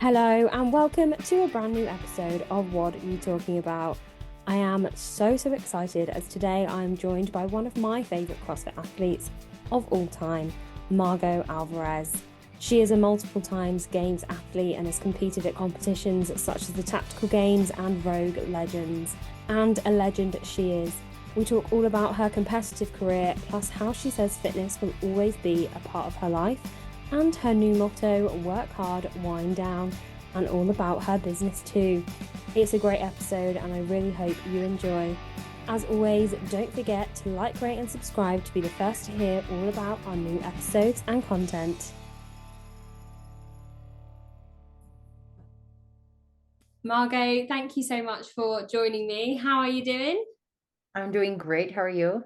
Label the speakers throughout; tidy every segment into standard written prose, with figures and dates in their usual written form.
Speaker 1: Hello and welcome to a brand new episode of What Are You Talking About? I am so excited as today I'm joined by one of my favourite CrossFit athletes of all time, Margaux Alvarez. She is a multiple times Games athlete and has competed at competitions such as the Tactical Games and Rogue Legends. And a legend she is. We talk all about her competitive career, plus how she says fitness will always be a part of her life, and her new motto, work hard, wind down, and all about her business too. It's a great episode and I really hope you enjoy. As always, don't forget to like, rate and subscribe to be the first to hear all about our new episodes and content. Margaux, thank you so much for joining me. How are you doing?
Speaker 2: I'm doing great. How are you?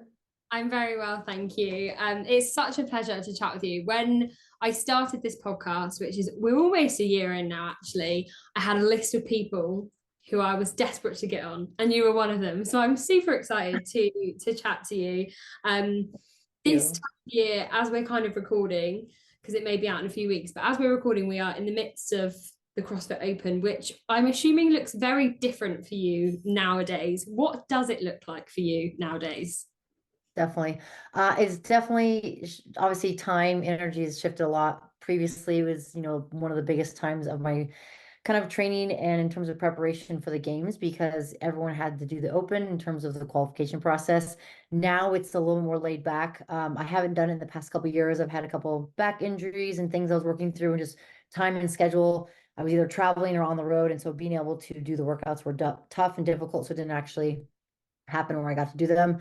Speaker 1: I'm very well, thank you. It's such a pleasure to chat with you. When I started this podcast, we're almost a year in now, actually, I had a list of people who I was desperate to get on, and you were one of them. So I'm super excited to chat to you. This time of year, as we're kind of recording, because it may be out in a few weeks, but as we're recording, we are in the midst of the CrossFit Open, which I'm assuming looks very different for you nowadays. What does it look like for you nowadays?
Speaker 2: Definitely. It's definitely obviously time, energy has shifted a lot. Previously it was, one of the biggest times of my kind of training and in terms of preparation for the games because everyone had to do the open in terms of the qualification process. Now it's a little more laid back. I haven't done it in the past couple of years. I've had a couple back injuries and things I was working through and just time and schedule. I was either traveling or on the road. And so being able to do the workouts were tough and difficult. So it didn't actually happen where I got to do them.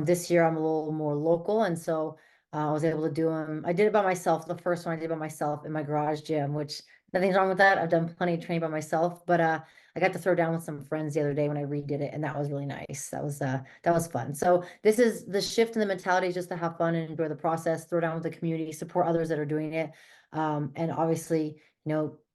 Speaker 2: This year I'm a little more local, and so I was able to do them. I did it by myself. The first one I did by myself in my garage gym, which nothing's wrong with that. I've done plenty of training by myself, but I got to throw down with some friends the other day when I redid it, and that was really nice. That was fun. So this is the shift in the mentality, is just to have fun and enjoy the process, throw down with the community, support others that are doing it, and obviously,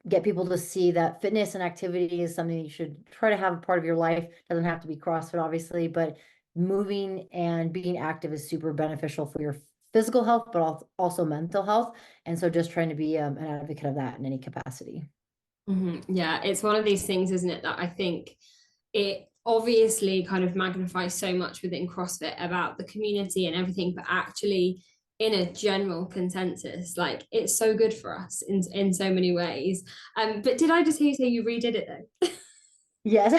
Speaker 2: get people to see that fitness and activity is something you should try to have a part of your life. Doesn't have to be CrossFit, obviously, but moving and being active is super beneficial for your physical health, but also mental health. And so just trying to be an advocate of that in any capacity.
Speaker 1: Yeah, it's one of these things, isn't it, that I think it obviously kind of magnifies so much within CrossFit about the community and everything, but actually in a general consensus, like it's so good for us in so many ways. But did I just hear you say you redid it though?
Speaker 2: Yes.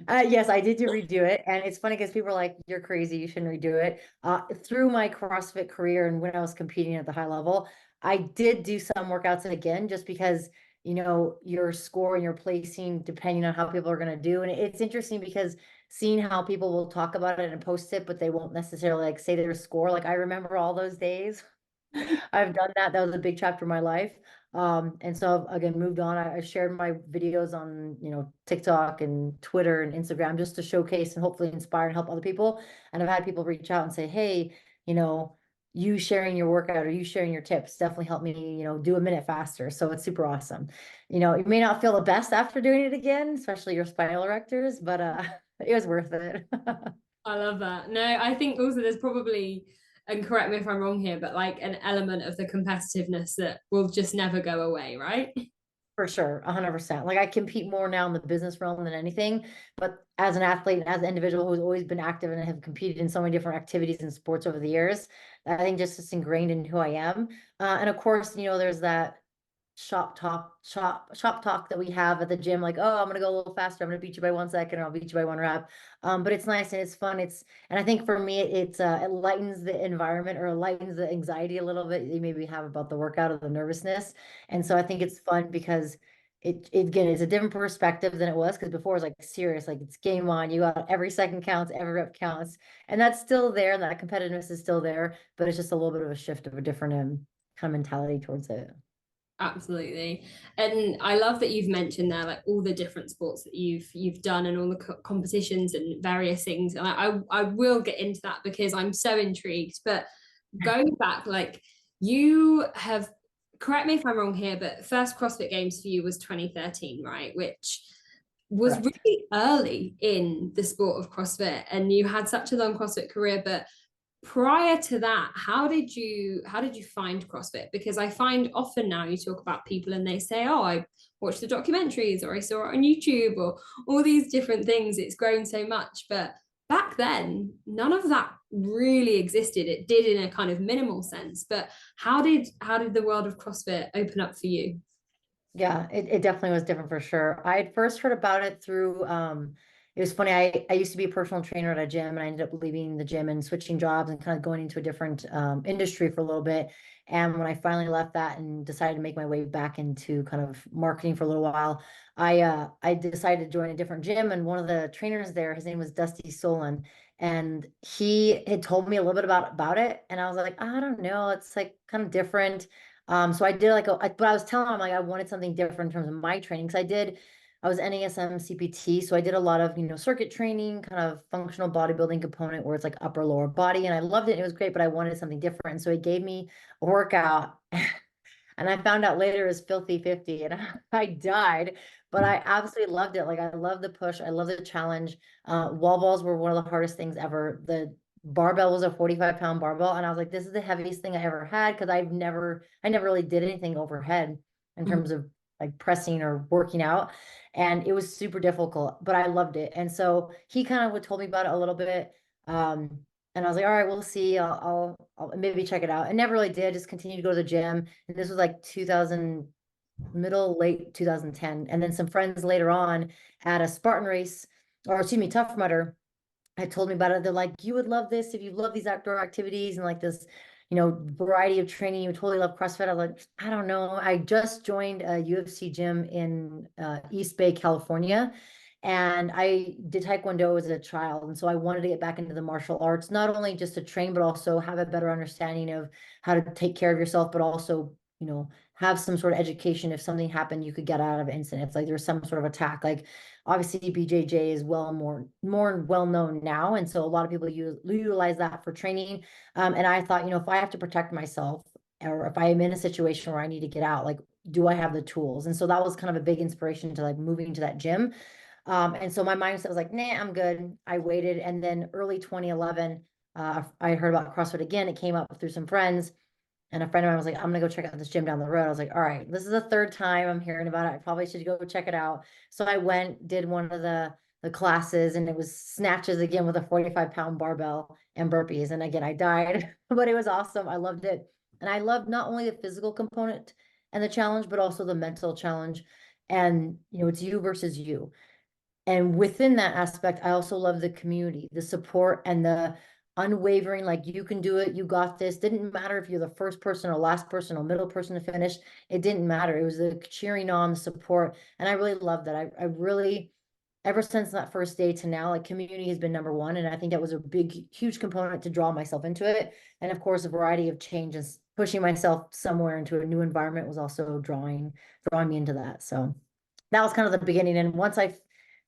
Speaker 2: Yes, I did redo it. And it's funny because people are like, you're crazy, you shouldn't redo it. Through my CrossFit career and when I was competing at the high level, I did do some workouts again just because, your score and your placing depending on how people are going to do. And it's interesting because seeing how people will talk about it and post it, but they won't necessarily like say their score. Like I remember all those days. I've done that. That was a big chapter of my life. And so I've again moved on. I shared my videos on, TikTok and Twitter and Instagram just to showcase and hopefully inspire and help other people. And I've had people reach out and say, hey, you sharing your workout or you sharing your tips definitely helped me, do a minute faster. So it's super awesome. You may not feel the best after doing it again, especially your spinal erectors, but it was worth it.
Speaker 1: I love that. No, I think also there's probably, and correct me if I'm wrong here, but like an element of the competitiveness that will just never go away, right?
Speaker 2: For sure, 100%. Like I compete more now in the business realm than anything, but as an athlete and as an individual who's always been active and have competed in so many different activities and sports over the years, I think just it's ingrained in who I am. And of course, there's that shop talk that we have at the gym, like, oh, I'm gonna go a little faster, I'm gonna beat you by 1 second, or I'll beat you by one rep. But it's nice and it's fun. And I think for me it lightens the environment or lightens the anxiety a little bit you maybe have about the workout or the nervousness. And so I think it's fun because it again it's a different perspective than it was because before it was like serious, like it's game on, you got every second counts, every rep counts, and that's still there, and that competitiveness is still there, but it's just a little bit of a shift of a different kind of mentality towards it.
Speaker 1: Absolutely. And I love that you've mentioned there like all the different sports that you've done and all the competitions and various things. And I will get into that because I'm so intrigued. But going back, like you have, correct me if I'm wrong here, but first CrossFit Games for you was 2013, right? Which was
Speaker 2: Correct.
Speaker 1: really early in the sport of CrossFit. And you had such a long CrossFit career, but prior to that, how did you find CrossFit? Because I find often now you talk about people and they say, oh, I watched the documentaries or I saw it on YouTube or all these different things. It's grown so much. But back then, none of that really existed. It did in a kind of minimal sense. But how did the world of CrossFit open up for you?
Speaker 2: Yeah, it definitely was different for sure. I had first heard about it through it was funny, I used to be a personal trainer at a gym and I ended up leaving the gym and switching jobs and kind of going into a different industry for a little bit. And when I finally left that and decided to make my way back into kind of marketing for a little while, I decided to join a different gym, and one of the trainers there, his name was Dusty Solon, and he had told me a little bit about it, and I was like, I don't know, it's like kind of different. So I did but I was telling him like I wanted something different in terms of my training, because I was NASM CPT, so I did a lot of, circuit training, kind of functional bodybuilding component where it's like upper lower body, and I loved it. It was great, but I wanted something different. And so he gave me a workout, and I found out later it was filthy 50, and I died, but I absolutely loved it. Like I love the push, I love the challenge. Wall balls were one of the hardest things ever. The barbell was a 45-pound barbell, and I was like, this is the heaviest thing I ever had, because I never really did anything overhead in terms of like pressing or working out. And it was super difficult, but I loved it. And so he kind of would told me about it a little bit. And I was like, all right, we'll see. I'll maybe check it out. I never really did. Just continued to go to the gym. And this was like 2000, late 2010. And then some friends later on at a Spartan race, or excuse me, Tough Mudder, had told me about it. They're like, you would love this if you love these outdoor activities and like this, variety of training. You would totally love CrossFit. I was like, I don't know. I just joined a UFC gym in East Bay, California. And I did Taekwondo as a child. And so I wanted to get back into the martial arts, not only just to train, but also have a better understanding of how to take care of yourself, but also, have some sort of education. If something happened, you could get out of incidents. Like there's some sort of attack. Like obviously BJJ is more well known now, and so a lot of people utilize that for training. And I thought, if I have to protect myself, or if I am in a situation where I need to get out, like, do I have the tools? And so that was kind of a big inspiration to like moving to that gym. And so my mindset was like, nah, I'm good. I waited, and then early 2011, I heard about CrossFit again. It came up through some friends. And a friend of mine was like, I'm gonna go check out this gym down the road. I was like, all right, this is the third time I'm hearing about it. I probably should go check it out. So I went, did one of the classes, and it was snatches again with a 45-pound barbell and burpees. And again, I died, but it was awesome. I loved it. And I loved not only the physical component and the challenge, but also the mental challenge. And it's you versus you. And within that aspect, I also love the community, the support, and the unwavering, like, you can do it, you got this. Didn't matter if you're the first person or last person or middle person to finish. It didn't matter. It was the cheering on, the support. And I really loved that. I really, ever since that first day to now, like, community has been number one. And I think that was a big, huge component to draw myself into it. And of course, a variety of changes, pushing myself somewhere into a new environment was also drawing me into that. So that was kind of the beginning. And once I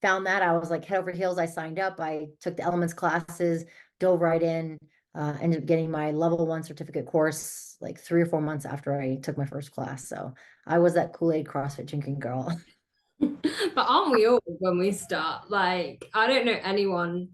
Speaker 2: found that, I was like head over heels. I signed up. I took the elements classes, dove right in, ended up getting my level 1 certificate course like 3 or 4 months after I took my first class. So I was that Kool-Aid CrossFit drinking girl.
Speaker 1: But aren't we all when we start? Like, I don't know anyone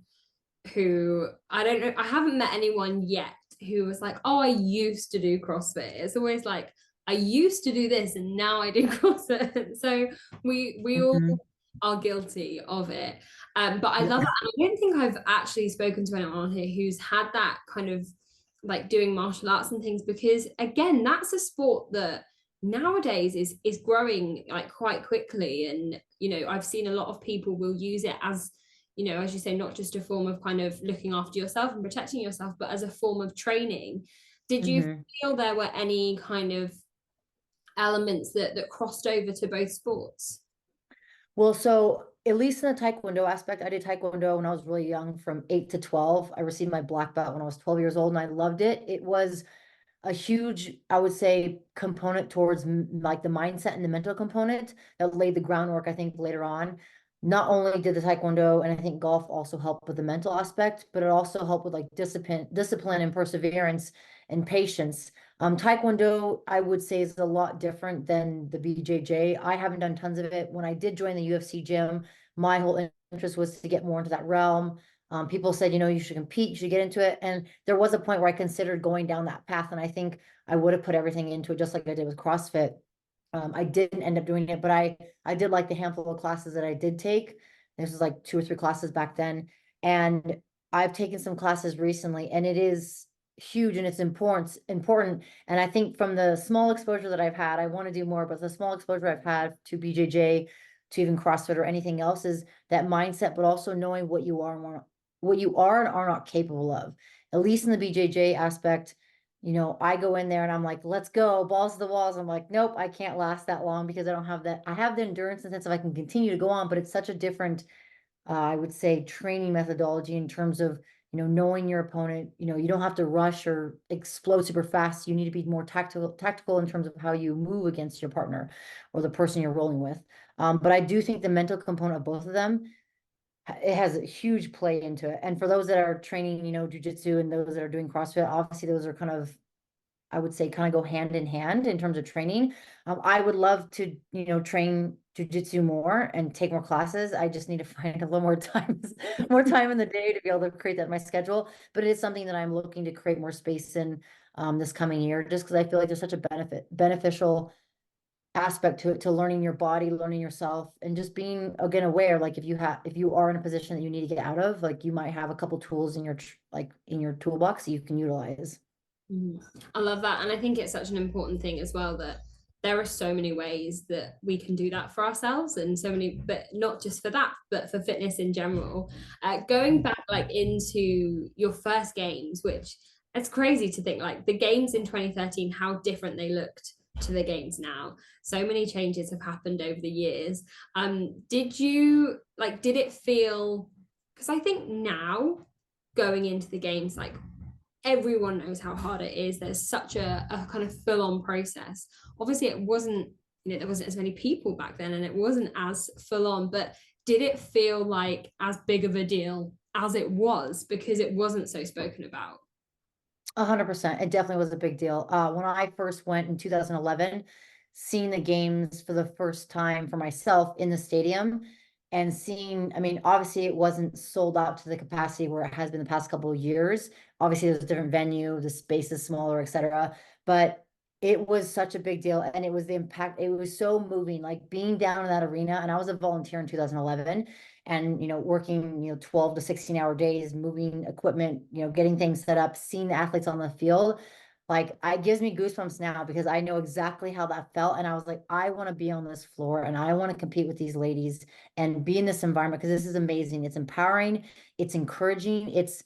Speaker 1: who I don't know, I haven't met anyone yet who was like, oh, I used to do CrossFit. It's always like, I used to do this and now I do CrossFit. So we all
Speaker 2: Mhm.
Speaker 1: are guilty of it. But I love
Speaker 2: Yeah.
Speaker 1: that. And I don't think I've actually spoken to anyone on here who's had that kind of like doing martial arts and things, because again, that's a sport that nowadays is growing like quite quickly. And I've seen a lot of people will use it as, as you say, not just a form of kind of looking after yourself and protecting yourself, but as a form of training. Did you
Speaker 2: Mhm.
Speaker 1: feel there were any kind of elements that crossed over to both sports?
Speaker 2: Well, so at least in the Taekwondo aspect, I did Taekwondo when I was really young, from 8 to 12. I received my black belt when I was 12 years old, and I loved it. It was a huge, I would say, component towards like the mindset and the mental component that laid the groundwork, I think, later on. Not only did the Taekwondo and I think golf also help with the mental aspect, but it also helped with like discipline and perseverance and patience. Taekwondo, I would say, is a lot different than the BJJ. I haven't done tons of it. When I did join the UFC gym, my whole interest was to get more into that realm. People said, you should compete, you should get into it. And there was a point where I considered going down that path. And I think I would have put everything into it, just like I did with CrossFit. I didn't end up doing it, but I did like the handful of classes that I did take. This was like 2 or 3 classes back then. And I've taken some classes recently, and it is huge and it's important. And I think from the small exposure that I've had, I want to do more, but the small exposure I've had to BJJ, to even CrossFit or anything else, is that mindset, but also knowing what you are and are not capable of. At least in the BJJ aspect, I go in there and I'm like, let's go, balls to the walls. I'm like, nope, I can't last that long because I don't have that. I have the endurance and sense of I can continue to go on, but it's such a different, I would say, training methodology in terms of, knowing your opponent. You don't have to rush or explode super fast. You need to be more tactical in terms of how you move against your partner or the person you're rolling with. But I do think the mental component of both of them, it has a huge play into it. And for those that are training, jujitsu, and those that are doing CrossFit, obviously those are kind of, I would say, kind of go hand in hand in terms of training. I would love to, train jujitsu more and take more classes. I just need to find a little more time, more time in the day to be able to create that in my schedule. But it is something that I'm looking to create more space in this coming year, just because I feel like there's such a beneficial aspect to it, to learning your body, learning yourself, and just being, again, aware. Like if you are in a position that you need to get out of, like you might have a couple tools in your in your toolbox that you can utilize.
Speaker 1: I love that. And I think it's such an important thing as well, that there are so many ways that we can do that for ourselves, and so many, but not just for that, but for fitness in general. Going back like into your first games, which it's crazy to think like the games in 2013, how different they looked to the games now. So many changes have happened over the years. Did it feel, because I think now going into the games, like everyone knows how hard it is. There's such a kind of full-on process. Obviously it wasn't, there wasn't as many people back then and it wasn't as full on, but did it feel like as big of a deal as it was because it wasn't so spoken about?
Speaker 2: 100%. It definitely was a big deal. When I first went in 2011, seeing the games for the first time for myself in the stadium, and seeing, I mean, obviously it wasn't sold out to the capacity where it has been the past couple of years. Obviously, there's a different venue, the space is smaller, etc. But it was such a big deal, and it was the impact. It was so moving, like being down in that arena. And I was a volunteer in 2011, and working 12 to 16-hour days, moving equipment, getting things set up, seeing the athletes on the field. Like, it gives me goosebumps now because I know exactly how that felt. And I was like, I want to be on this floor and I want to compete with these ladies and be in this environment because this is amazing. It's empowering, it's encouraging, it's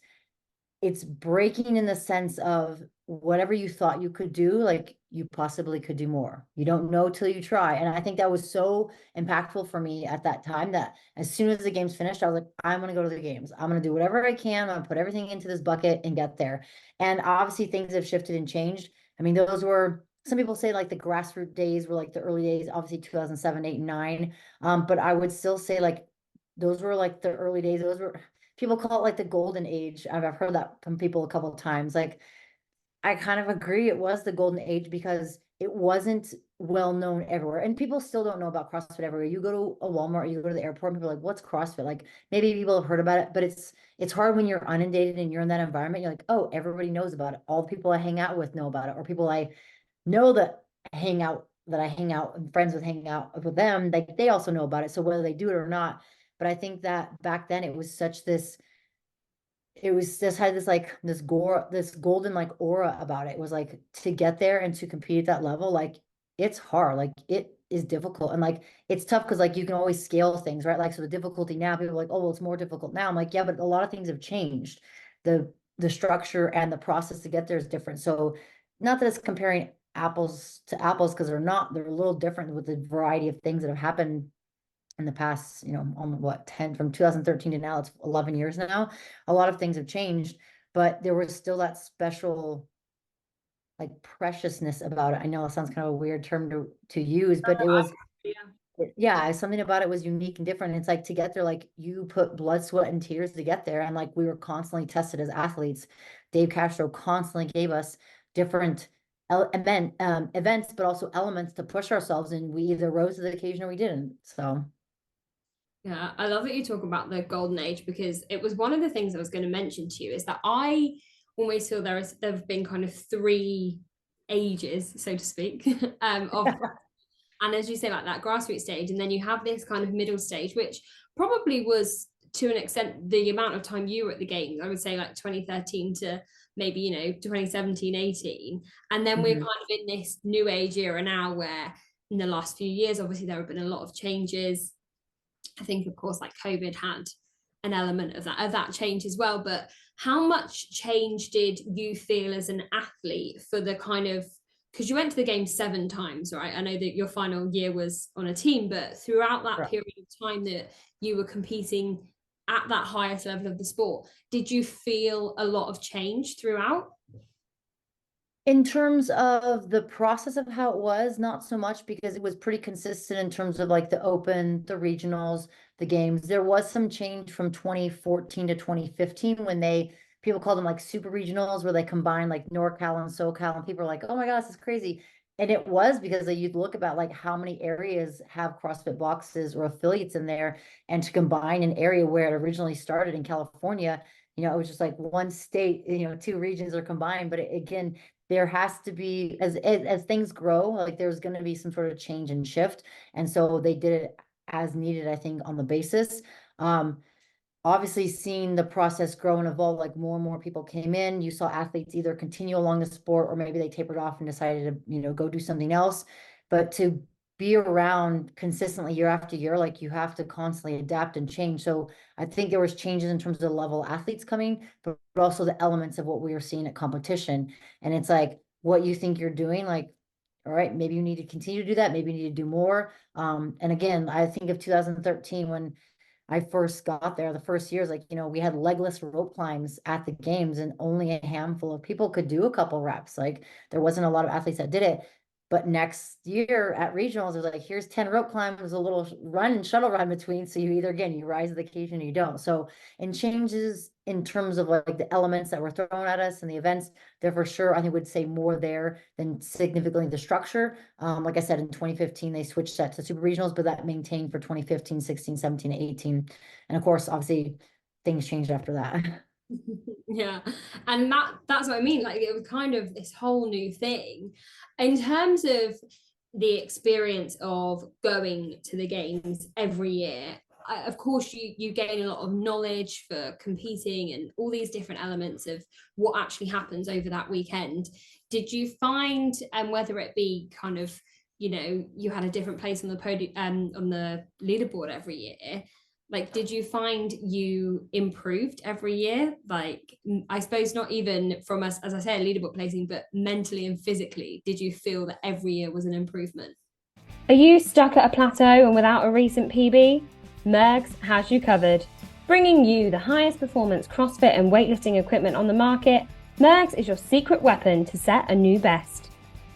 Speaker 2: breaking in the sense of whatever you thought you could do, like you possibly could do more. You don't know till you try. And I think that was so impactful for me at that time, that as soon as the games finished, I was like, I'm going to go to the games. I'm going to do whatever I can. I'm going to put everything into this bucket and get there. And obviously things have shifted and changed. I mean, those were, some people say like the grassroots days were like the early days, obviously 2007, 8, and 9. But I would still say like those were like the early days. Those were, people call it like the golden age. I've heard that from people a couple of times. Like, I kind of agree. It was the golden age because it wasn't well known everywhere. And people still don't know about CrossFit everywhere. You go to a Walmart, you go to the airport, and people are like, what's CrossFit? Like, maybe people have heard about it, but it's hard when you're inundated and you're in that environment. You're like, oh, everybody knows about it. All the people I hang out with know about it, or people I know that I hang out and friends with, hanging out with them, like they also know about it. So whether they do it or not. But I think that back then it was such this, it was just had this like this golden like aura about it. It was like, to get there and to compete at that level, like it's hard, like it is difficult, and like it's tough because like you can always scale things, right? Like, so the difficulty now, people are like, oh well, it's more difficult now. I'm like, yeah, but a lot of things have changed. The structure and the process to get there is different. So not that it's comparing apples to apples, because they're not, they're a little different with the variety of things that have happened in the past, on what, 10, from 2013 to now, it's 11 years now. A lot of things have changed, but there was still that special like preciousness about it. I know it sounds kind of a weird term to use, but it was,
Speaker 1: Yeah.
Speaker 2: yeah, something about it was unique and different. It's like, to get there, like you put blood, sweat, and tears to get there. And like we were constantly tested as athletes. Dave Castro constantly gave us different events, but also elements to push ourselves. And we either rose to the occasion or we didn't. So
Speaker 1: Yeah, I love that you talk about the golden age because it was one of the things I was going to mention to you is that I almost feel there have been kind of three ages, so to speak, of, and as you say, like that grassroots stage, and then you have this kind of middle stage, which probably was to an extent the amount of time you were at the games. I would say like 2013 to maybe 2017, 18, and then we're kind
Speaker 2: Mhm.
Speaker 1: of in this new age era now where in the last few years, obviously there have been a lot of changes. I think, of course, like COVID had an element of that change as well. But how much change did you feel as an athlete for the kind of, because you went to the game 7 times, right? I know that your final year was on a team, but throughout that
Speaker 2: Right.
Speaker 1: period of time that you were competing at that highest level of the sport, did you feel a lot of change throughout?
Speaker 2: In terms of the process of how it was, not so much because it was pretty consistent in terms of like the open, the regionals, the games. There was some change from 2014 to 2015 when people called them like super regionals where they combined like NorCal and SoCal and people are like, oh my gosh, this is crazy. And it was because you'd look about like how many areas have CrossFit boxes or affiliates in there, and to combine an area where it originally started in California, it was just like one state, two regions are combined. But again, there has to be as things grow, like there's going to be some sort of change and shift, and so they did it as needed, I think, on the basis. um Obviously seeing the process grow and evolve, like more and more people came in, you saw athletes either continue along the sport or maybe they tapered off and decided to go do something else. But to be around consistently year after year, like you have to constantly adapt and change. So I think there was changes in terms of the level of athletes coming, but also the elements of what we were seeing at competition. And it's like what you think you're doing, like, all right, maybe you need to continue to do that, maybe you need to do more. And again, I think of 2013 when I first got there, the first years, like, we had legless rope climbs at the games, and only a handful of people could do a couple reps. Like, there wasn't a lot of athletes that did it. But next year at regionals, it was like, here's 10 rope climbs, a little run and shuttle run between. So you either, again, you rise to the occasion or you don't. So in changes in terms of like the elements that were thrown at us and the events, there for sure, I think would say more there than significantly the structure. Like I said, in 2015, they switched that to super regionals, but that maintained for 2015, 16, 17, 18. And of course, obviously, things changed after that.
Speaker 1: Yeah, and that's what I mean, like it was kind of this whole new thing in terms of the experience of going to the games every year. Of course you gain a lot of knowledge for competing and all these different elements of what actually happens over that weekend. Did you find, and whether it be kind of you had a different place on the podium, on the leaderboard every year, like did you find you improved every year, like I suppose not even from us, as I say, a leaderboard placing, but mentally and physically, did you feel that every year was an improvement? Are you stuck at a plateau and without a recent PB? Mergs has you covered. Bringing you the highest performance CrossFit and weightlifting equipment on the market, Mergs is your secret weapon to set a new best.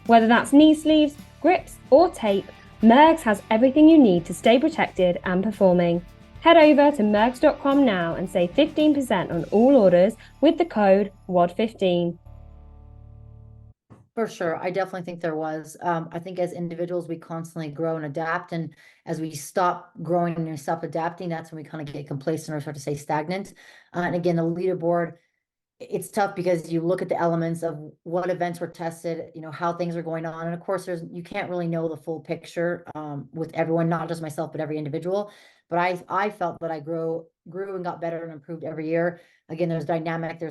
Speaker 1: Whether that's knee sleeves, grips, or tape, Mergs has everything you need to stay protected and performing. Head over to mergs.com now and save 15% on all orders with the code WOD15.
Speaker 2: For sure. I definitely think there was. I think as individuals, we constantly grow and adapt. And as we stop growing and stop adapting, that's when we kind of get complacent or start to stay stagnant. And again, the leaderboard, it's tough because you look at the elements of what events were tested, how things are going on. And of course, you can't really know the full picture with everyone, not just myself, but every individual. But I felt that I grew and got better and improved every year. Again, there's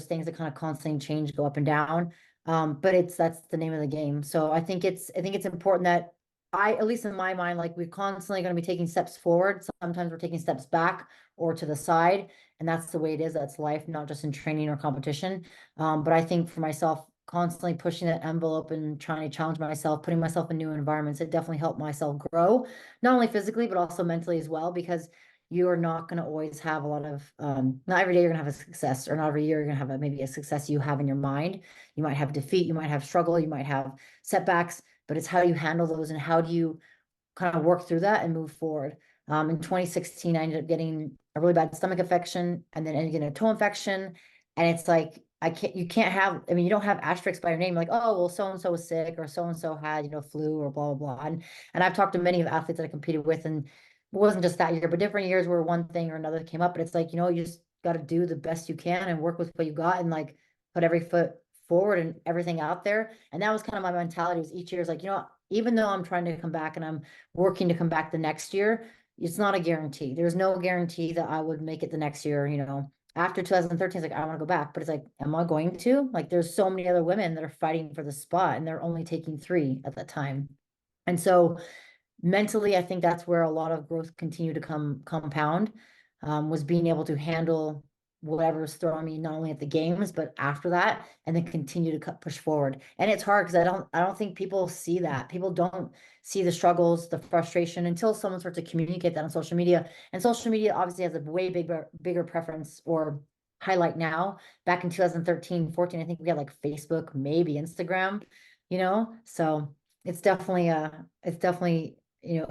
Speaker 2: things that kind of constantly change, go up and down. But that's the name of the game. So I think it's important that at least in my mind, like we're constantly going to be taking steps forward. Sometimes we're taking steps back or to the side, and that's the way it is. That's life, not just in training or competition. But I think for myself, constantly pushing that envelope and trying to challenge myself, putting myself in new environments, it definitely helped myself grow, not only physically, but also mentally as well, because you're not going to always have a lot of, not every day you're going to have a success, or not every year you're going to have maybe a success you have in your mind. You might have defeat, you might have struggle, you might have setbacks, but it's how you handle those and how do you kind of work through that and move forward. In 2016, I ended up getting a really bad stomach infection and then ended getting a toe infection. And it's like, you can't have, I mean, you don't have asterisks by your name, like, oh, well, so-and-so was sick or so-and-so had, flu or blah, blah, blah. And I've talked to many of athletes that I competed with, and wasn't just that year, but different years where one thing or another came up. But it's like, you just got to do the best you can and work with what you got and like put every foot forward and everything out there. And that was kind of my mentality was each year is like, even though I'm trying to come back and I'm working to come back the next year, it's not a guarantee. There's no guarantee that I would make it the next year. After 2013, it's like, I want to go back, but it's like, am I going to? Like, there's so many other women that are fighting for the spot and they're only taking 3 at that time. And so mentally, I think that's where a lot of growth continued to compound, was being able to handle whatever's throwing me not only at the games but after that, and then continue to push forward. And it's hard because I don't think people see that. People don't see the struggles, the frustration until someone starts to communicate that on social media. And social media obviously has a way bigger preference or highlight now. Back in 2013, 14, I think we had like Facebook, maybe Instagram. So it's definitely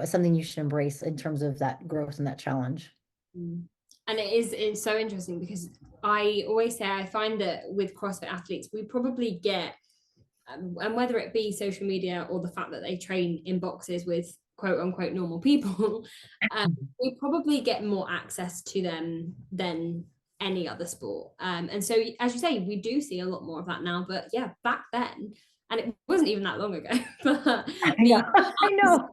Speaker 2: something you should embrace in terms of that growth and that challenge.
Speaker 1: Mm. And it's so interesting because I always say I find that with CrossFit athletes, we probably get, and whether it be social media or the fact that they train in boxes with quote unquote normal people, we probably get more access to them than any other sport. And so, as you say, we do see a lot more of that now. But yeah, back then, and it wasn't even that long ago, but
Speaker 2: I know. I know.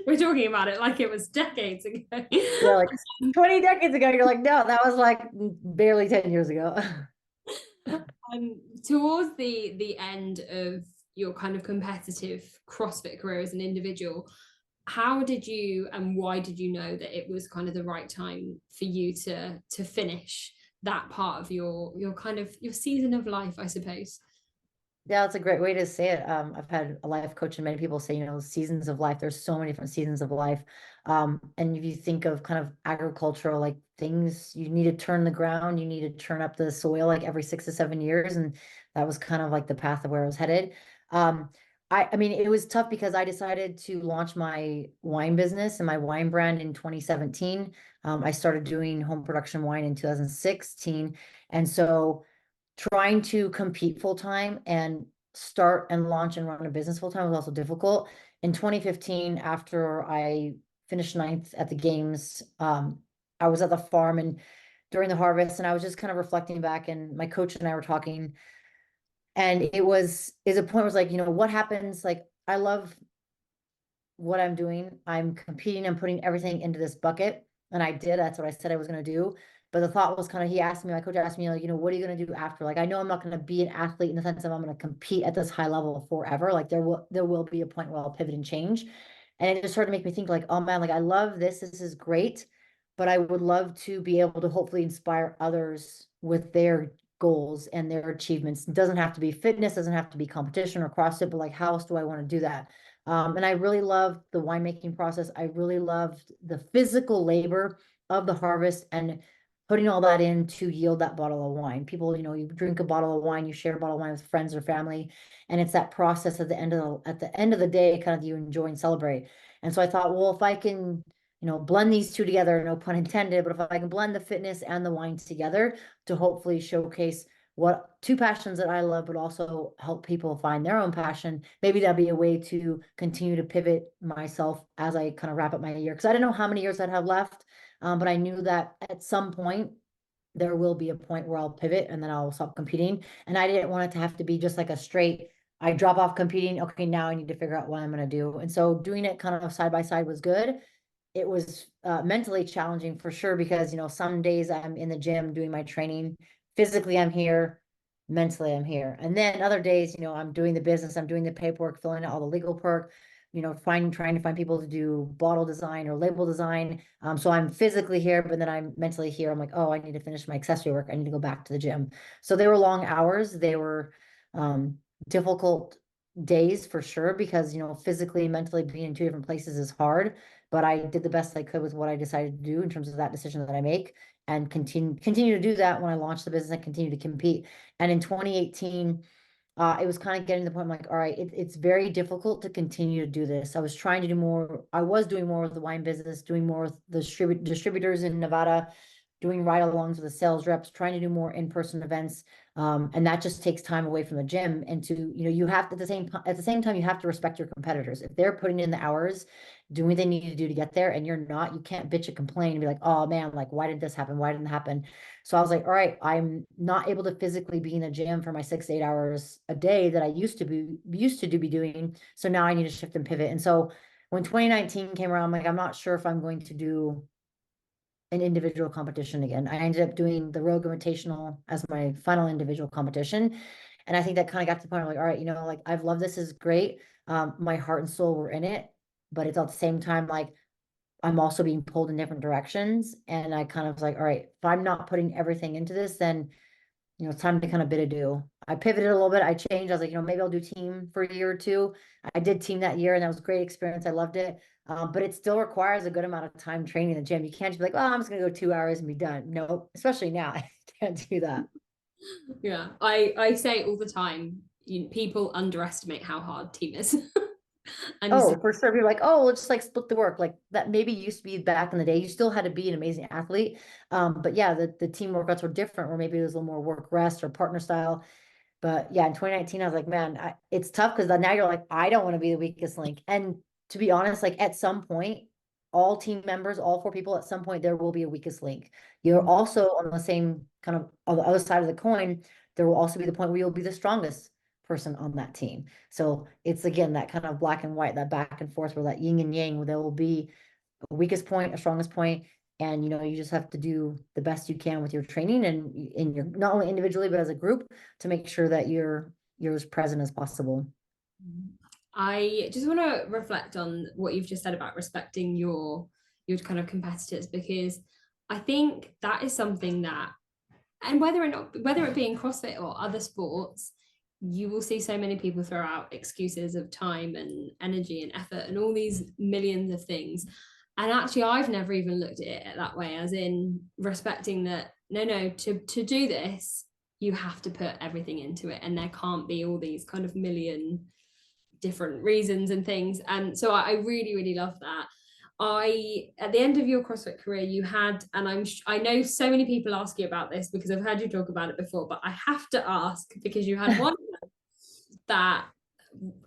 Speaker 1: we're talking about it like it was decades ago.
Speaker 2: Yeah, like 20 decades ago, you're like, no, that was like barely 10 years ago.
Speaker 1: Towards the end of your kind of competitive CrossFit career as an individual, how did you and why did you know that it was kind of the right time for you to finish that part of your kind of your season of life, I suppose?
Speaker 2: Yeah, that's a great way to say it. I've had a life coach and many people say, seasons of life. There's so many different seasons of life. And if you think of kind of agricultural like things, you need to turn the ground, you need to turn up the soil like every 6 to 7 years. And that was kind of like the path of where I was headed. I mean, it was tough because I decided to launch my wine business and my wine brand in 2017. I started doing home production wine in 2016. And so trying to compete full time and start and launch and run a business full time was also difficult. In 2015, after I finished ninth at the games, I was at the farm and during the harvest, and I was just kind of reflecting back, and my coach and I were talking, and is a point where it's like, what happens? Like, I love what I'm doing. I'm competing and putting everything into this bucket. And I did. That's what I said I was going to do. But the thought was kind of, my coach asked me, like, what are you going to do after? Like, I know I'm not going to be an athlete in the sense of I'm going to compete at this high level forever. Like there will be a point where I'll pivot and change. And it just started to make me think like, oh man, like I love this. This is great. But I would love to be able to hopefully inspire others with their goals and their achievements. It doesn't have to be fitness, doesn't have to be competition or CrossFit, but like, how else do I want to do that? And I really loved the winemaking process. I really loved the physical labor of the harvest and putting all that in to yield that bottle of wine. People, you drink a bottle of wine, you share a bottle of wine with friends or family, and it's that process at the end of the day, kind of you enjoy and celebrate. And so I thought, well, if I can, blend these two together, no pun intended, but if I can blend the fitness and the wine together to hopefully showcase what two passions that I love, but also help people find their own passion. Maybe that'd be a way to continue to pivot myself as I kind of wrap up my year. Because I don't know how many years I'd have left, but I knew that at some point there will be a point where I'll pivot and then I'll stop competing. And I didn't want it to have to be just like a straight, I drop off competing. Okay, now I need to figure out what I'm going to do. And so doing it kind of side by side was good. It was mentally challenging for sure because, some days I'm in the gym doing my training. Physically, I'm here. Mentally, I'm here. And then other days, I'm doing the business, I'm doing the paperwork, filling out all the legal work, trying to find people to do bottle design or label design. So I'm physically here, but then I'm mentally here. I'm like, oh, I need to finish my accessory work. I need to go back to the gym. So they were long hours. They were difficult days for sure because, physically and mentally being in two different places is hard. But I did the best I could with what I decided to do in terms of that decision that I make and continue to do that when I launched the business and continue to compete. And in 2018, it was kind of getting to the point I'm like, all right, it's very difficult to continue to do this. I was trying to do more. I was doing more with the wine business, doing more with the distributors in Nevada, doing ride-alongs with the sales reps, trying to do more in-person events. And that just takes time away from the gym. And you have to, at the same time, you have to respect your competitors. If they're putting in the hours, doing what they need to do to get there, and you're not, you can't bitch and complain and be like, oh man, like, why did this happen? Why didn't it happen? So I was like, all right, I'm not able to physically be in the gym for my 6 to 8 hours a day that I used to be doing. So now I need to shift and pivot. And so when 2019 came around, I'm like, I'm not sure if I'm going to do an individual competition again. I ended up doing the Rogue Invitational as my final individual competition. And I think that kind of got to the point of like, all right, like I've loved this is great. My heart and soul were in it, but it's at the same time, like I'm also being pulled in different directions. And I kind of was like, all right, if I'm not putting everything into this, then it's time to kind of bid adieu. I pivoted a little bit. I changed. I was like, maybe I'll do team for a year or two. I did team that year and that was a great experience. I loved it. But it still requires a good amount of time training in the gym. You can't just be like, oh, I'm just going to go 2 hours and be done. No, especially now. I can't do that.
Speaker 1: Yeah, I say all the time, people underestimate how hard team is. And
Speaker 2: Oh, for sure. People are like, oh, let's just like split the work. Like that maybe used to be back in the day. You still had to be an amazing athlete. But yeah, the team workouts were different, where maybe it was a little more work rest or partner style. But yeah, in 2019, I was like, man, it's tough because now you're like, I don't want to be the weakest link. And to be honest, like at some point, all team members, all four people, at some point, there will be a weakest link. You're also on the same kind of on the other side of the coin, there will also be the point where you'll be the strongest person on that team. So it's again that kind of black and white, that back and forth, where that yin and yang, where there will be a weakest point, a strongest point, and you just have to do the best you can with your training and in your not only individually but as a group to make sure that you're as present as possible.
Speaker 1: I just want to reflect on what you've just said about respecting your kind of competitors, because I think that is something that, and whether it be in CrossFit or other sports, you will see so many people throw out excuses of time and energy and effort and all these millions of things. And actually, I've never even looked at it that way, as in respecting that, no, to do this, you have to put everything into it. And there can't be all these kind of million different reasons and things. And so I really, really love that. At the end of your CrossFit career, you had, and I know so many people ask you about this because I've heard you talk about it before, but I have to ask because you had one that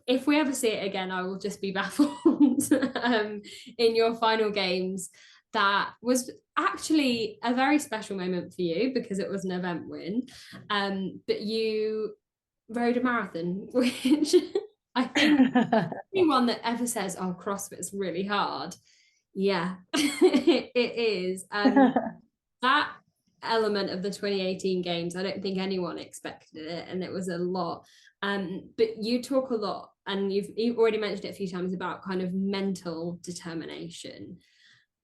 Speaker 1: if we ever see it again, I will just be baffled. In your final games, that was actually a very special moment for you because it was an event win. But you rode a marathon, which I think anyone that ever says, oh, CrossFit's really hard, yeah, it is. That element of the 2018 games, I don't think anyone expected it, and it was a lot. But you talk a lot, and you've already mentioned it a few times, about kind of mental determination.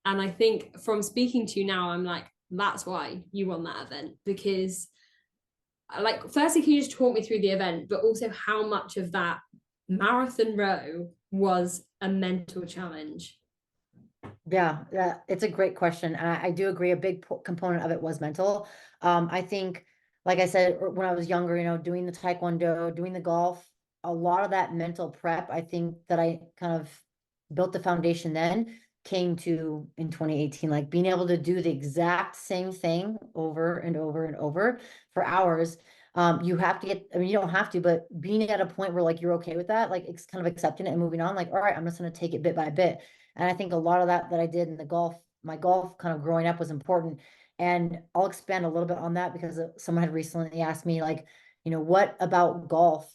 Speaker 1: And I think from speaking to you now, I'm like, that's why you won that event. Because like, firstly, can you just talk me through the event, but also how much of that marathon row was a mental challenge?
Speaker 2: Yeah, it's a great question. And I do agree a big component of it was mental. I think, like I said, when I was younger, doing the taekwondo, doing the golf, a lot of that mental prep, I think that I kind of built the foundation then came to in 2018, like being able to do the exact same thing over and over and over for hours. You have to get, I mean, you don't have to, but being at a point where like you're okay with that, like it's kind of accepting it and moving on, like, all right, I'm just going to take it bit by bit. And I think a lot of that I did in my golf kind of growing up was important. And I'll expand a little bit on that because someone had recently asked me, like, what about golf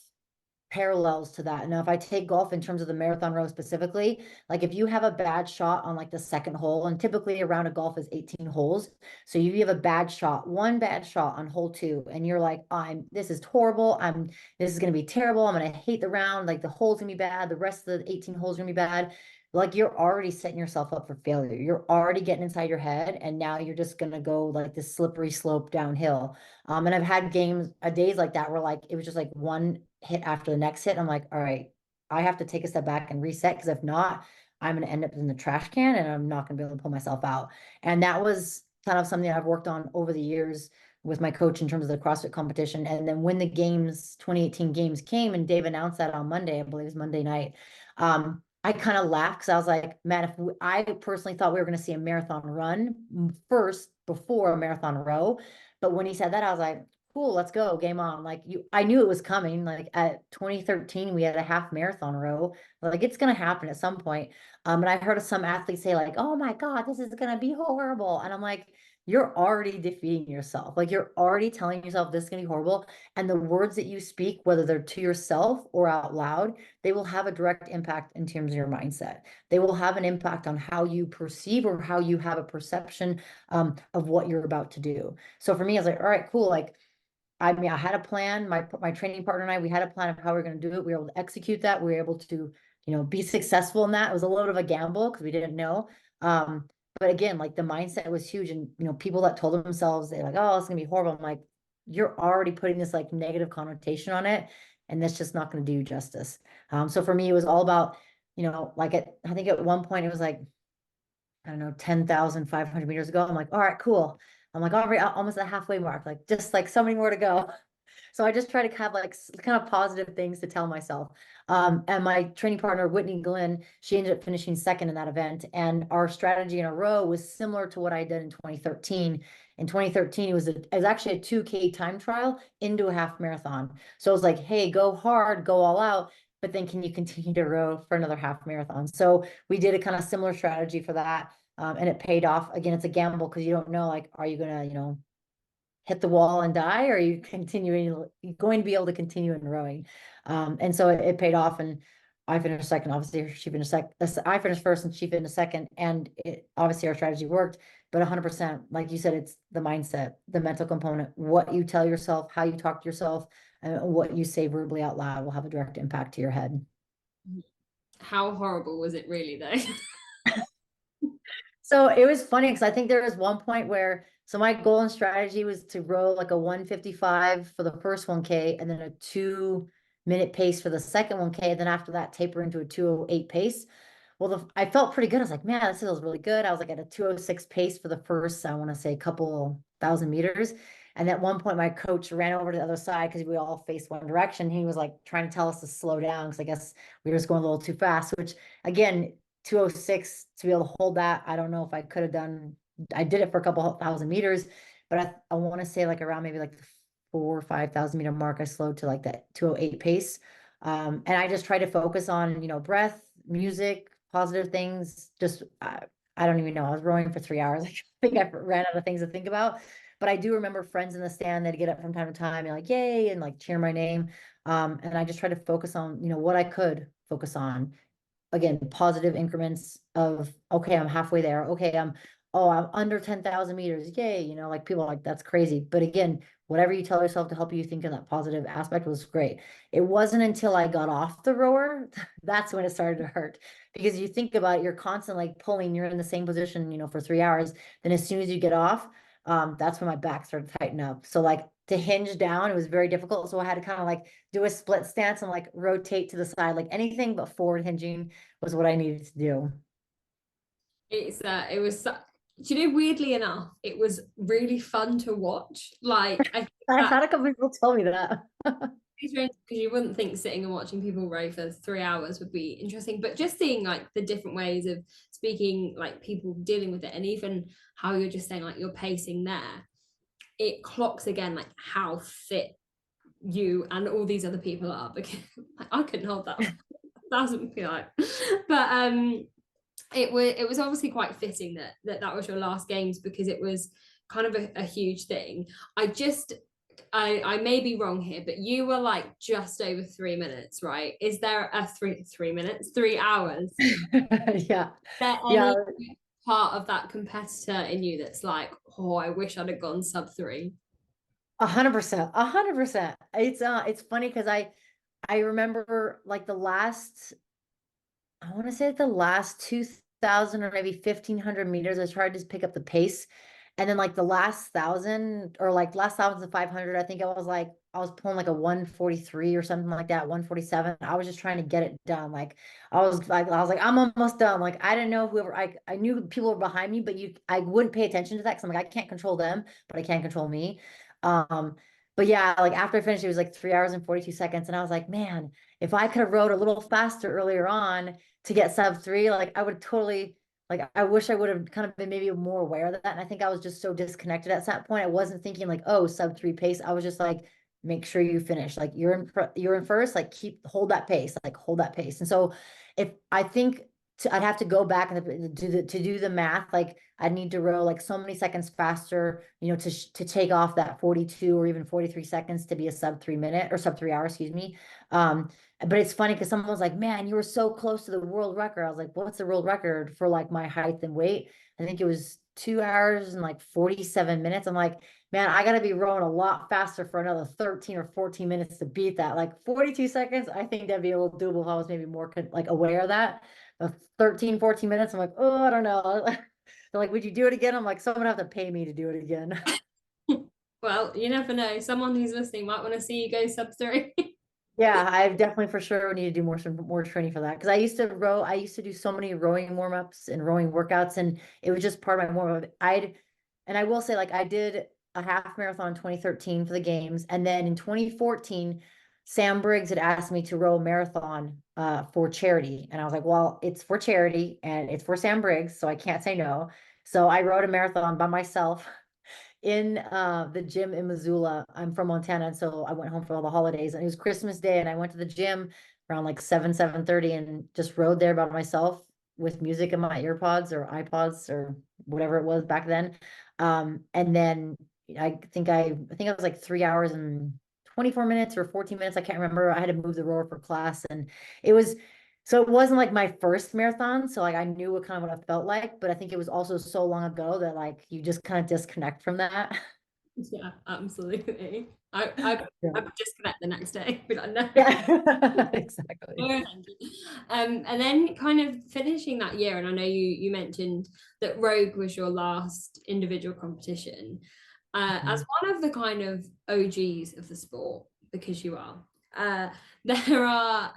Speaker 2: parallels to that? Now, if I take golf in terms of the marathon row specifically, like if you have a bad shot on like the second hole, and typically a round of golf is 18 holes. So you have a bad shot, one bad shot on hole two, and you're like, this is horrible. This is going to be terrible. I'm going to hate the round. Like the hole's going to be bad. The rest of the 18 holes are going to be bad. Like you're already setting yourself up for failure. You're already getting inside your head, and now you're just gonna go like this slippery slope downhill. And I've had days like that where like it was just like one hit after the next hit. I'm like, all right, I have to take a step back and reset because if not, I'm gonna end up in the trash can and I'm not gonna be able to pull myself out. And that was kind of something I've worked on over the years with my coach in terms of the CrossFit competition. And then when the 2018 games came and Dave announced that on Monday, I believe it was Monday night. I kind of laughed because I was like, man, I personally thought we were going to see a marathon run first before a marathon row. But when he said that, I was like, cool, let's go, game on. Like I knew it was coming. Like at 2013, we had a half marathon row. Like it's going to happen at some point. And I heard some athletes say like, oh my God, this is going to be horrible. And I'm like, you're already defeating yourself. Like you're already telling yourself this is going to be horrible. And the words that you speak, whether they're to yourself or out loud, they will have a direct impact in terms of your mindset. They will have an impact on how you perceive or how you have a perception of what you're about to do. So for me, I was like, all right, cool. Like, I mean, I had a plan. My training partner and I, we had a plan of how we are going to do it. We were able to execute that. We were able to, be successful in that. It was a little bit of a gamble because we didn't know. But again, like the mindset was huge. And, people that told themselves, they're like, oh, it's going to be horrible. I'm like, you're already putting this like negative connotation on it. And that's just not going to do you justice. So for me, it was all about, I think at one point it was like, I don't know, 10,500 meters ago. I'm like, all right, cool. I'm like, already almost at the halfway mark, like just like so many more to go. So I just try to have like kind of positive things to tell myself. And my training partner, Whitney Glenn, she ended up finishing second in that event. And our strategy in a row was similar to what I did in 2013. In 2013, it was actually a 2K time trial into a half marathon. So it was like, hey, go hard, go all out, but then can you continue to row for another half marathon? So we did a kind of similar strategy for that. And it paid off. Again, it's a gamble because you don't know, like, are you gonna, hit the wall and die, or are you going to be able to continue in rowing? And so it paid off, and I finished second. Obviously, she finished second. I finished first, and she finished second. And obviously, our strategy worked. But 100%, like you said, it's the mindset, the mental component, what you tell yourself, how you talk to yourself, and what you say verbally out loud will have a direct impact to your head.
Speaker 3: How horrible was it really, though?
Speaker 2: So it was funny because I think there was one point where, so my goal and strategy was to row like a 155 for the first 1K and then a 2 minute pace for the second 1K. And then after that, taper into a 2:08 pace. Well, I felt pretty good. I was like, man, this feels really good. I was like at a 2:06 pace for the first, I want to say, couple thousand meters. And at one point, my coach ran over to the other side because we all faced one direction. He was like trying to tell us to slow down because I guess we were just going a little too fast, which again, 2:06 to be able to hold that. I don't know if I could have done, I did it for a couple thousand meters, but I want to say like around maybe like the 4 or 5 thousand meter mark, I slowed to like that 2:08 pace. And I just try to focus on, breath, music, positive things. Just, I don't even know. I was rowing for 3 hours. I think I ran out of things to think about. But I do remember friends in the stand that get up from time to time and like, yay, and like cheer my name. And I just try to focus on, what I could focus on. Again, positive increments of, okay, I'm halfway there. Okay, I'm under 10,000 meters. Yay. Like people are like, that's crazy. But again, whatever you tell yourself to help you think in that positive aspect was great. It wasn't until I got off the rower, that's when it started to hurt. Because you think about it, you're constantly like pulling, you're in the same position, for 3 hours. Then as soon as you get off, that's when my back started to tighten up. So like to hinge down, it was very difficult. So I had to kind of like do a split stance and like rotate to the side, like anything but forward hinging was what I needed to do.
Speaker 3: It was do you know, weirdly enough, it was really fun to watch. Like
Speaker 2: I've had a couple people tell me that.
Speaker 3: because you wouldn't think sitting and watching people row for 3 hours would be interesting, but just seeing like the different ways of speaking, like people dealing with it, and even how you're just saying like you're pacing there, it clocks again like how fit you and all these other people are, because like, I couldn't hold that. Doesn't feel like, but it was obviously quite fitting that was your last games, because it was kind of a huge thing. I may be wrong here, but you were like just over 3 minutes, right? Is there a 3 minutes, 3 hours?
Speaker 2: Yeah.
Speaker 3: Is there
Speaker 2: Yeah.
Speaker 3: any part of that competitor in you that's like, oh, I wish I'd have gone sub 3?
Speaker 2: 100%, 100%. It's funny because I remember like I want to say the last 2,000 or maybe 1,500 meters, I tried to pick up the pace. And then like the last 1,000 or like last 1,500, I think I was pulling like a 1:43 or something like that, 1:47. I was just trying to get it done. Like I was like, I'm almost done. Like I didn't know whoever, I knew people were behind me, but I wouldn't pay attention to that because I'm like, I can't control them, but I can control me. But yeah, like after I finished, it was like 3 hours and 42 seconds. And I was like, man, if I could have rowed a little faster earlier on to get sub 3, like I would totally, like I wish I would have kind of been maybe more aware of that. And I think I was just so disconnected at that point. I wasn't thinking like, oh, sub 3 pace. I was just like, make sure you finish. Like you're in first, like hold that pace, like hold that pace. And so if I think I'd have to go back and do the math, like I'd need to row like so many seconds faster, you know, to take off that 42 or even 43 seconds to be a sub 3 minute or sub 3 hour, excuse me. But it's funny because someone was like, man, you were so close to the world record. I was like, what's the world record for like my height and weight? I think it was 2 hours and like 47 minutes. I'm like, man, I got to be rowing a lot faster for another 13 or 14 minutes to beat that. Like 42 seconds, I think that'd be a little doable if I was maybe more like aware of that. 13, 14 minutes, I'm like, oh, I don't know. They're like, would you do it again? I'm like, someone have to pay me to do it again.
Speaker 3: Well, you never know. Someone who's listening might want to see you go sub 3.
Speaker 2: Yeah, I definitely for sure need to do more training for that because I used to row. I used to do so many rowing warm-ups and rowing workouts, and it was just part of my warm-up. And I will say, like I did a half marathon in 2013 for the games, and then in 2014, Sam Briggs had asked me to row a marathon for charity, and I was like, well, it's for charity and it's for Sam Briggs, so I can't say no. So I rowed a marathon by myself in the gym in Missoula. I'm from Montana, and so I went home for all the holidays, and it was Christmas Day, and I went to the gym around like 7:30 and just rode there by myself with music in my earpods or iPods or whatever it was back then. And then I think I was like 3 hours and 24 minutes or 14 minutes. I can't remember. I had to move the rower for class, and it was so it wasn't like my first marathon. So like I knew what kind of what it felt like, but I think it was also so long ago that like you just kind of disconnect from that.
Speaker 3: Yeah, absolutely. I
Speaker 2: Yeah.
Speaker 3: I would disconnect the next day. Be like, no.
Speaker 2: Yeah, exactly.
Speaker 3: No, thank you. And then kind of finishing that year, and I know you mentioned that Rogue was your last individual competition. As one of the kind of OGs of the sport, because you are, there are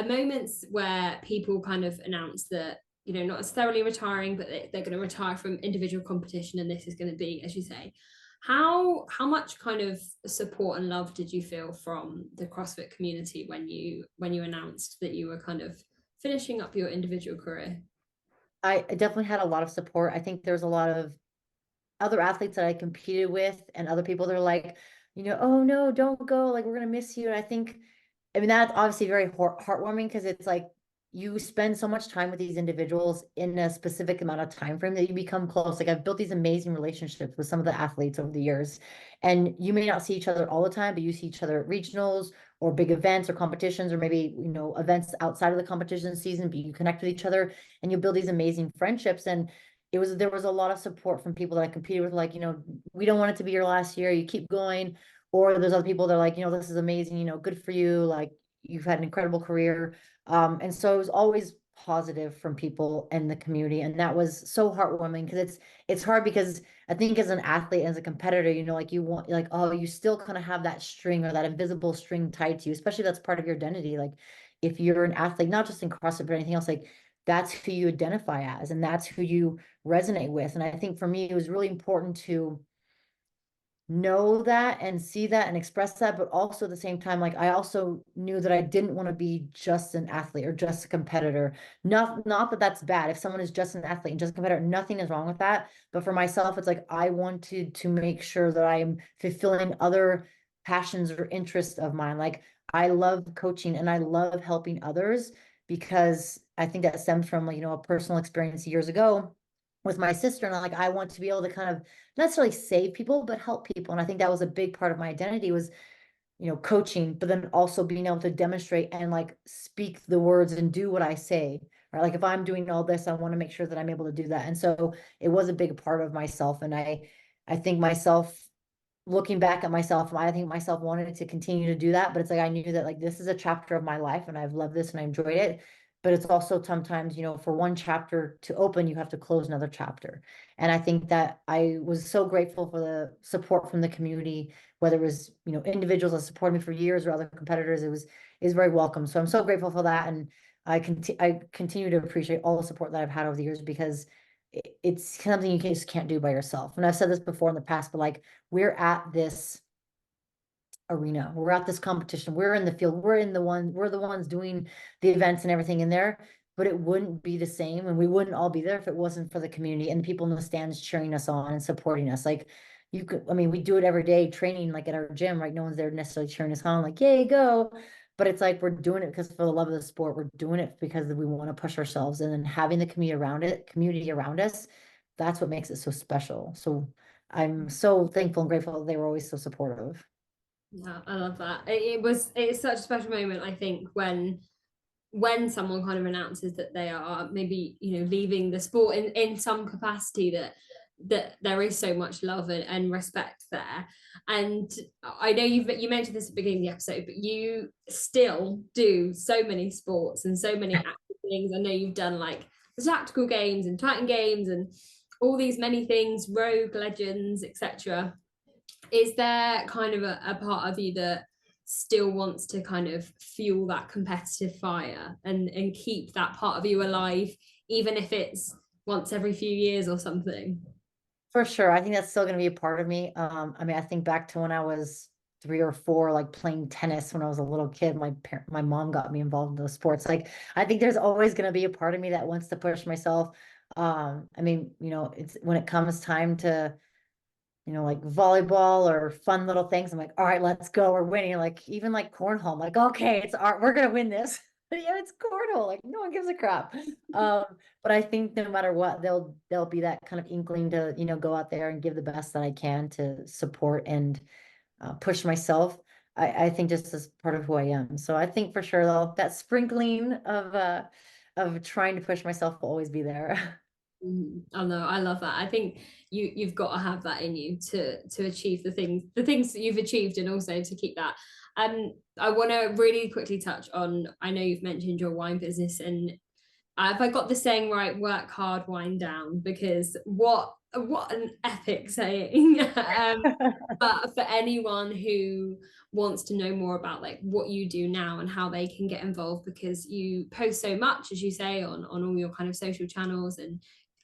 Speaker 3: moments where people kind of announce that, you know, not necessarily retiring, but they're going to retire from individual competition, and this is going to be, as you say, how much kind of support and love did you feel from the CrossFit community when you announced that you were kind of finishing up your individual career?
Speaker 2: I definitely had a lot of support. I think there's a lot of other athletes that I competed with and other people that are like, you know, oh no, don't go. Like, we're going to miss you. And I think, I mean, that's obviously very heartwarming because it's like you spend so much time with these individuals in a specific amount of time frame that you become close. Like I've built these amazing relationships with some of the athletes over the years, and you may not see each other all the time, but you see each other at regionals or big events or competitions, or maybe, you know, events outside of the competition season, but you connect with each other and you build these amazing friendships. And there was a lot of support from people that I competed with, like, you know, we don't want it to be your last year, you keep going. Or there's other people that are like, you know, this is amazing, you know, good for you, like you've had an incredible career. And so it was always positive from people in the community, and that was so heartwarming because it's hard because I think as an athlete, as a competitor, you know, like you want, like, oh, you still kind of have that string or that invisible string tied to you, especially that's part of your identity. Like if you're an athlete, not just in CrossFit but anything else, like that's who you identify as and that's who you resonate with. And I think for me, it was really important to know that and see that and express that, but also at the same time, like I also knew that I didn't want to be just an athlete or just a competitor. Not that that's bad. If someone is just an athlete and just a competitor, nothing is wrong with that. But for myself, it's like I wanted to make sure that I am fulfilling other passions or interests of mine. Like I love coaching and I love helping others because I think that stems from, like, you know, a personal experience years ago with my sister. And I'm like, I want to be able to kind of not necessarily save people, but help people. And I think that was a big part of my identity was, you know, coaching, but then also being able to demonstrate and like speak the words and do what I say. Right. Like if I'm doing all this, I want to make sure that I'm able to do that. And so it was a big part of myself. And I think myself, looking back at myself, I think myself wanted to continue to do that, but it's like I knew that like this is a chapter of my life and I've loved this and I enjoyed it. But it's also sometimes, you know, for one chapter to open, you have to close another chapter. And I think that I was so grateful for the support from the community, whether it was, you know, individuals that supported me for years or other competitors. Is very welcome. So I'm so grateful for that. And I continue to appreciate all the support that I've had over the years because it's something you just can't do by yourself. And I've said this before in the past, but like we're at this arena. We're at this competition. We're in the field. We're the ones doing the events and everything in there. But it wouldn't be the same, and we wouldn't all be there if it wasn't for the community and the people in the stands cheering us on and supporting us. Like you could, I mean, we do it every day training, like at our gym, right? No one's there necessarily cheering us on, like, yay, go. But it's like we're doing it because for the love of the sport. We're doing it because we want to push ourselves, and then having the community around us, that's what makes it so special. So I'm so thankful and grateful that they were always so supportive.
Speaker 3: Yeah, I love that. It's such a special moment, I think, when someone kind of announces that they are maybe, you know, leaving the sport in some capacity, that there is so much love and respect there. And I know you mentioned this at the beginning of the episode, but you still do so many sports and so many active things. I know you've done like the tactical games and Titan games and all these many things, Rogue Legends, etc. Is there kind of a part of you that still wants to kind of fuel that competitive fire and keep that part of you alive, even if it's once every few years or something?
Speaker 2: For sure. I think that's still going to be a part of me. I mean, I think back to when I was 3 or 4, like playing tennis when I was a little kid. My mom got me involved in those sports. Like, I think there's always going to be a part of me that wants to push myself. I mean, you know, it's when it comes time to, you know, like volleyball or fun little things. I'm like, all right, let's go. We're winning. Like even like cornhole. I'm like, okay, it's art. We're gonna win this. Yeah, it's cornhole. Like no one gives a crap. But I think no matter what, there'll be that kind of inkling to, you know, go out there and give the best that I can to support and push myself. I think just as part of who I am. So I think for sure though, that sprinkling of trying to push myself will always be there.
Speaker 3: Oh no, I love that. I think you've got to have that in you to achieve the things that you've achieved, and also to keep that. I want to really quickly touch on, I know you've mentioned your wine business, and if I got the saying right, work hard, wind down, because what an epic saying. But for anyone who wants to know more about like what you do now and how they can get involved, because you post so much, as you say, on all your kind of social channels, and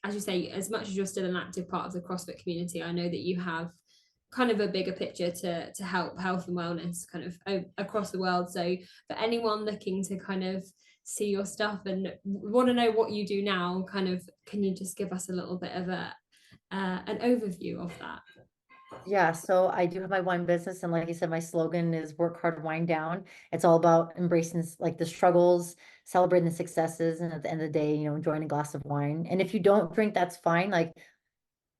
Speaker 3: as you say, as much as you're still an active part of the CrossFit community, I know that you have kind of a bigger picture to help health and wellness kind of across the world. So for anyone looking to kind of see your stuff and want to know what you do now, kind of, can you just give us a little bit of an overview of that?
Speaker 2: Yeah, so I do have my wine business, and like I said, my slogan is work hard, wind down. It's all about embracing like the struggles, celebrating the successes, and at the end of the day, you know, enjoying a glass of wine. And if you don't drink, that's fine. Like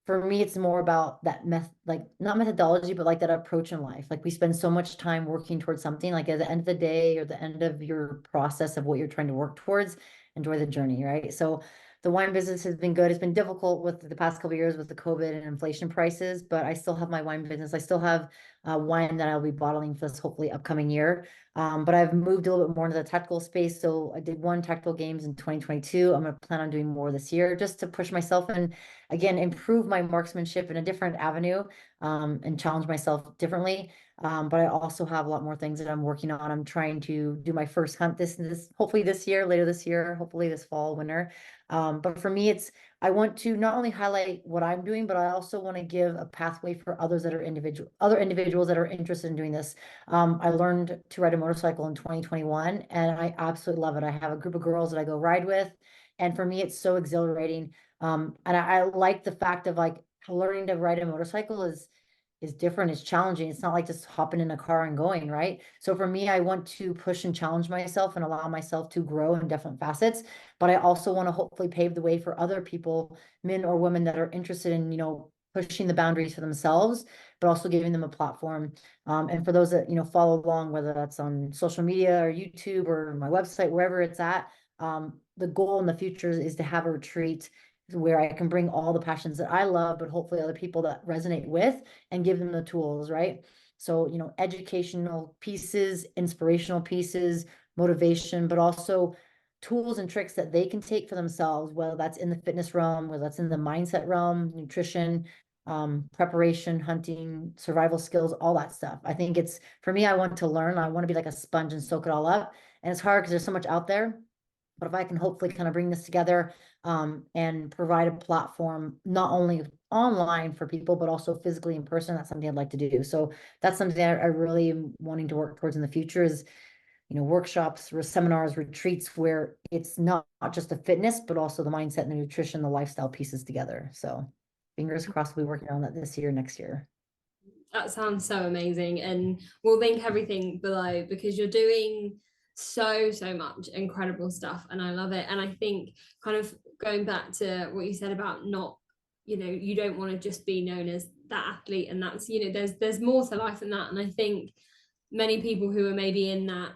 Speaker 2: for me, it's more about that like not methodology, but like that approach in life. Like we spend so much time working towards something, like at the end of the day or the end of your process of what you're trying to work towards, enjoy the journey, right? So the wine business has been good. It's been difficult with the past couple of years with the COVID and inflation prices, but I still have my wine business. I still have wine that I'll be bottling for this hopefully upcoming year. But I've moved a little bit more into the tactical space. So I did 1 tactical games in 2022. I'm going to plan on doing more this year just to push myself and again, improve my marksmanship in a different avenue, and challenge myself differently. But I also have a lot more things that I'm working on. I'm trying to do my first hunt this hopefully this year, later this year, hopefully this fall, winter. But for me, I want to not only highlight what I'm doing, but I also want to give a pathway for other individuals that are interested in doing this. I learned to ride a motorcycle in 2021, and I absolutely love it. I have a group of girls that I go ride with, and for me, it's so exhilarating. And I like the fact of like learning to ride a motorcycle is different, it's challenging. It's not like just hopping in a car and going, right? So for me, I want to push and challenge myself and allow myself to grow in different facets. But I also want to hopefully pave the way for other people, men or women that are interested in, you know, pushing the boundaries for themselves, but also giving them a platform. And for those that, you know, follow along, whether that's on social media or YouTube or my website, wherever it's at, the goal in the future is to have a retreat where I can bring all the passions that I love, but hopefully other people that resonate with, and give them the tools, right? So, you know, educational pieces, inspirational pieces, motivation, but also tools and tricks that they can take for themselves, whether that's in the fitness realm, whether that's in the mindset realm, nutrition, preparation, hunting, survival skills, all that stuff. I think it's, for me, I want to learn. I want to be like a sponge and soak it all up. And it's hard because there's so much out there. But if I can hopefully kind of bring this together, and provide a platform not only online for people, but also physically in person. That's something I'd like to do. So that's something that I really am wanting to work towards in the future is, workshops, seminars, retreats where it's not just the fitness, but also the mindset and the nutrition, the lifestyle pieces together. So fingers crossed we'll be working on that this year, next year.
Speaker 3: That sounds so amazing. And we'll link everything below because you're doing so much incredible stuff and I love it. And I think kind of going back to what you said about not, you don't want to just be known as that athlete, and that's, there's more to life than that. And I think many people who are maybe in that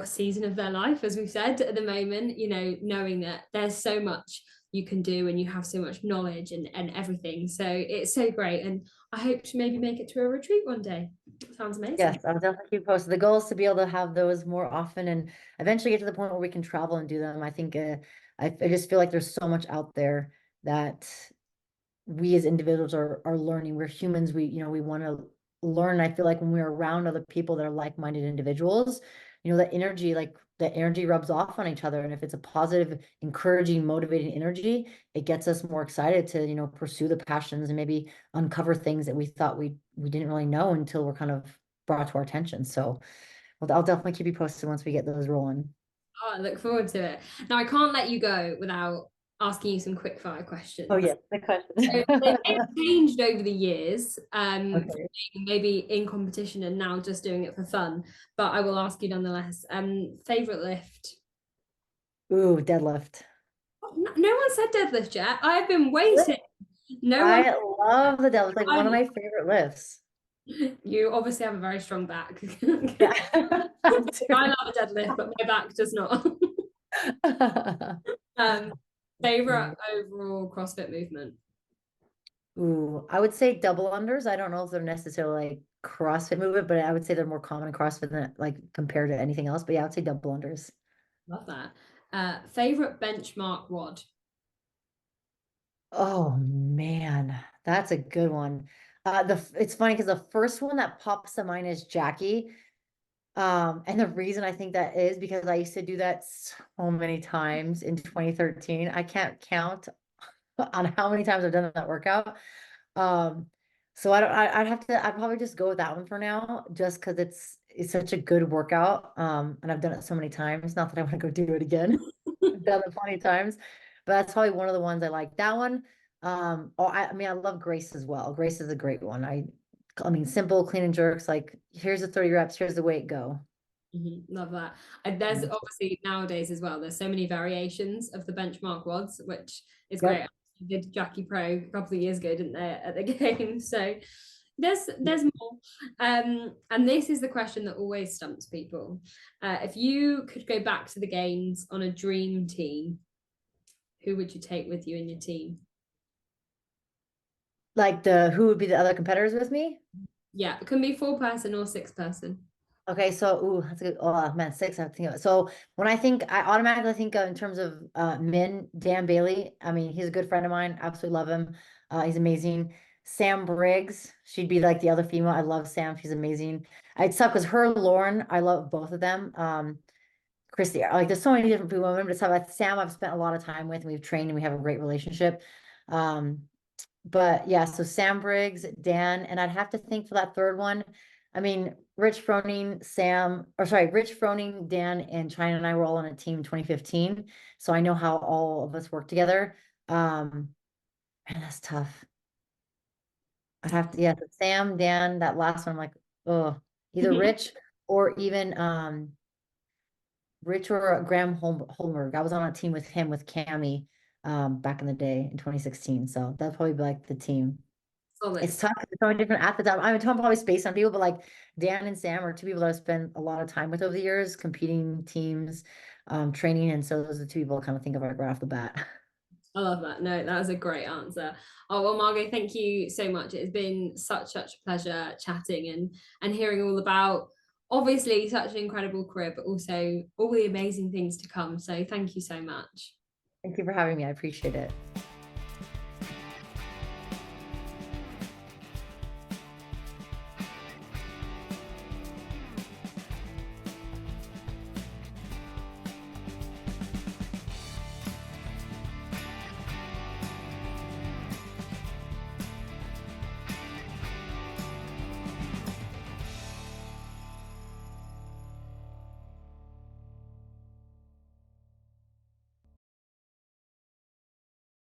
Speaker 3: season of their life, as we've said at the moment, knowing that there's so much you can do and you have so much knowledge and everything. So it's so great. And I hope to maybe make it to a retreat one day. Sounds amazing.
Speaker 2: Yes, I'll definitely keep posted. The goal is to be able to have those more often and eventually get to the point where we can travel and do them. I think I just feel like there's so much out there that we as individuals are learning. We're humans. We want to learn. I feel like when we're around other people that are like-minded individuals, the energy rubs off on each other. And if it's a positive, encouraging, motivating energy, it gets us more excited to, pursue the passions and maybe uncover things that we thought we didn't really know until we're kind of brought to our attention. So I'll definitely keep you posted once we get those rolling.
Speaker 3: Oh, I look forward to it. Now I can't let you go without asking you some quick fire questions.
Speaker 2: Oh yeah, the question.
Speaker 3: So they've changed over the years,
Speaker 2: Okay.
Speaker 3: maybe in competition and now just doing it for fun. But I will ask you nonetheless. Favorite lift?
Speaker 2: Ooh, deadlift.
Speaker 3: No one said deadlift yet. I've been waiting.
Speaker 2: I love the deadlift. Like one of my favorite lifts.
Speaker 3: You obviously have a very strong back.
Speaker 2: Yeah.
Speaker 3: I love a deadlift, but my back does not. Favorite overall CrossFit movement?
Speaker 2: Ooh, I would say double unders. I don't know if they're necessarily like CrossFit movement, but I would say they're more common in CrossFit than like compared to anything else. But yeah, I would say double unders.
Speaker 3: Love that. Favorite benchmark WOD?
Speaker 2: Oh man, that's a good one. It's funny because the first one that pops to mind is Jackie. And the reason I think that is because I used to do that so many times in 2013. I can't count on how many times I've done that workout. So I'd probably just go with that one for now, just because it's such a good workout. And I've done it so many times. Not that I want to go do it again. I've done it plenty of times, but that's probably one of the ones I like. That one. I mean, I love Grace as well. Grace is a great one. I mean, simple, clean and jerks. Like, here's the 30 reps. Here's the weight. Go.
Speaker 3: Love that. And there's obviously nowadays as well, there's so many variations of the benchmark WODs, which is great. I did Jackie Pro a couple of years ago, didn't they, at the game? So there's more. And this is the question that always stumps people. If you could go back to the games on a dream team, who would you take with you in your team?
Speaker 2: Like who would be the other competitors with me?
Speaker 3: Yeah, it can be 4-person or 6-person.
Speaker 2: Okay, so that's a good. Oh man, 6. I have to think of it. So when I automatically think of in terms of men, Dan Bailey. I mean, he's a good friend of mine. Absolutely love him. He's amazing. Sam Briggs, she'd be like the other female. I love Sam. She's amazing. I'd suck because her, Lauren, I love both of them. Christy, like there's so many different people. I remember to talk about Sam. I've spent a lot of time with, and we've trained, and we have a great relationship. But yeah, so Sam Briggs, Dan, and I'd have to think for that third one. I mean, Rich Froning, Dan, and China and I were all on a team in 2015. So I know how all of us work together. Man, that's tough. I'd have to, yeah, Sam, Dan, that last one, I'm like, oh, either Rich or even Rich or Graham Holmberg. I was on a team with him with Cami back in the day in 2016. So that'd probably be like the team.
Speaker 3: Solid.
Speaker 2: It's tough. There's so many different athletes. I'm probably spaced on people, but like Dan and Sam are two people that I've spent a lot of time with over the years, competing teams, training. And so those are the two people I kind of think of right off the bat.
Speaker 3: I love that. No, that was a great answer. Oh, well, Margaux, thank you so much. It has been such a pleasure chatting and hearing all about obviously such an incredible career, but also all the amazing things to come. So thank you so much.
Speaker 2: Thank you for having me. I appreciate it.